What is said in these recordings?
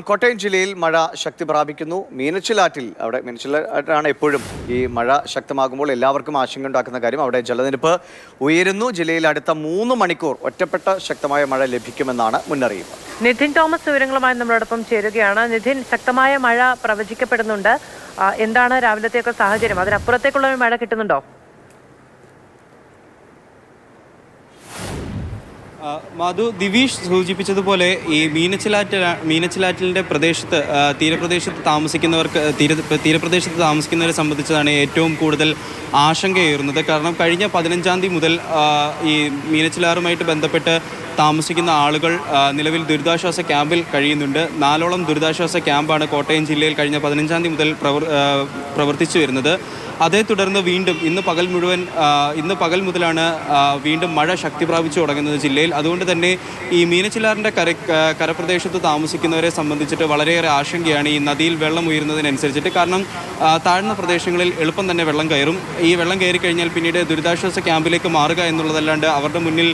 കോട്ടയം ജില്ലയിൽ മഴ ശക്തി പ്രാപിക്കുന്നു. മീനച്ചിലാറ്റിൽ അവിടെ മീനച്ചിലാറ്റാണ് എപ്പോഴും ഈ മഴ ശക്തമാകുമ്പോൾ എല്ലാവർക്കും ആശങ്കയുണ്ടാക്കുന്ന കാര്യം. അവിടെ ജലനിരപ്പ് ഉയരുന്നു. ജില്ലയിൽ അടുത്ത 3 മണിക്കൂർ ഒറ്റപ്പെട്ട ശക്തമായ മഴ ലഭിക്കുമെന്നാണ് മുന്നറിയിപ്പ്. നിധിൻ തോമസ് വിവരങ്ങളുമായി നമ്മളോടൊപ്പം ചേരുകയാണ്. നിധിൻ, ശക്തമായ മഴ പ്രവചിക്കപ്പെടുന്നുണ്ട്. എന്താണ് രാവിലത്തേക്ക് സാഹചര്യം? അതിനപ്പുറത്തേക്കുള്ള മഴ കിട്ടുന്നുണ്ടോ? മധു, ദിവീഷ് സൂചിപ്പിച്ചതുപോലെ ഈ മീനച്ചിലാറ്റിലിൻ്റെ തീരപ്രദേശത്ത് താമസിക്കുന്നവരെ സംബന്ധിച്ചതാണ് ഏറ്റവും കൂടുതൽ ആശങ്കയേറുന്നത്. കാരണം കഴിഞ്ഞ 15-ാം തീയതി മുതൽ ഈ മീനച്ചിലാറുമായിട്ട് ബന്ധപ്പെട്ട് താമസിക്കുന്ന ആളുകൾ നിലവിൽ ദുരിതാശ്വാസ ക്യാമ്പിൽ കഴിയുന്നുണ്ട്. 4ഓളം ദുരിതാശ്വാസ ക്യാമ്പാണ് കോട്ടയം ജില്ലയിൽ കഴിഞ്ഞ 15-ാം തീയതി മുതൽ പ്രവർത്തിച്ചു വരുന്നത്. അതേ തുടർന്ന് വീണ്ടും ഇന്ന് പകൽ മുതലാണ് വീണ്ടും മഴ ശക്തി പ്രാപിച്ചു തുടങ്ങുന്നത് ജില്ലയിൽ. അതുകൊണ്ട് തന്നെ ഈ മീനച്ചിലാറിൻ്റെ കരപ്രദേശത്ത് താമസിക്കുന്നവരെ സംബന്ധിച്ചിട്ട് വളരെയേറെ ആശങ്കയാണ് ഈ നദിയിൽ വെള്ളം ഉയരുന്നതിനനുസരിച്ചിട്ട്. കാരണം താഴ്ന്ന പ്രദേശങ്ങളിൽ എളുപ്പം തന്നെ വെള്ളം കയറും. ഈ വെള്ളം കയറി കഴിഞ്ഞാൽ പിന്നീട് ദുരിതാശ്വാസ ക്യാമ്പിലേക്ക് മാറുക എന്നുള്ളതല്ലാണ്ട് അവരുടെ മുന്നിൽ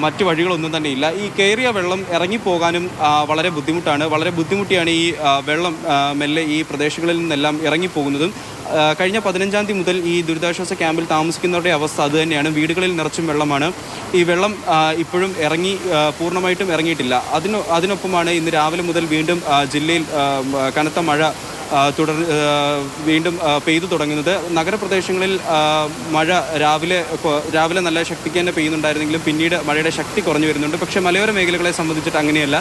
മറ്റു വഴികളൊന്നും തന്നെ ഇല്ല. ഈ കയറിയ വെള്ളം ഇറങ്ങിപ്പോകാനും വളരെ ബുദ്ധിമുട്ടാണ്. വളരെ ബുദ്ധിമുട്ടിയാണ് ഈ വെള്ളം മെല്ലെ ഈ പ്രദേശങ്ങളിൽ നിന്നെല്ലാം ഇറങ്ങിപ്പോകുന്നതും. കഴിഞ്ഞ 15-ാം തീയതി മുതൽ ഈ ദുരിതാശ്വാസ ക്യാമ്പിൽ താമസിക്കുന്നവരുടെ അവസ്ഥ അതുതന്നെയാണ്. വീടുകളിൽ നിറച്ചും വെള്ളമാണ്. ഈ വെള്ളം ഇപ്പോഴും പൂർണ്ണമായിട്ടും ഇറങ്ങിയിട്ടില്ല. അതിനൊപ്പമാണ് ഇന്ന് രാവിലെ മുതൽ വീണ്ടും ജില്ലയിൽ കനത്ത മഴ വീണ്ടും പെയ്തു തുടങ്ങുന്നത്. നഗരപ്രദേശങ്ങളിൽ മഴ രാവിലെ നല്ല ശക്തിക്ക് തന്നെ പെയ്യുന്നുണ്ടായിരുന്നെങ്കിലും പിന്നീട് മഴയുടെ ശക്തി കുറഞ്ഞു വരുന്നുണ്ട്. പക്ഷേ മലയോര മേഖലകളെ സംബന്ധിച്ചിട്ട് അങ്ങനെയല്ല.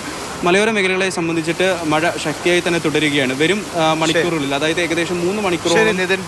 മലയോര മേഖലകളെ സംബന്ധിച്ചിട്ട് മഴ ശക്തിയായി തന്നെ തുടരുകയാണ്. വരും മണിക്കൂറുകളിൽ, അതായത് ഏകദേശം 3 മണിക്കൂർ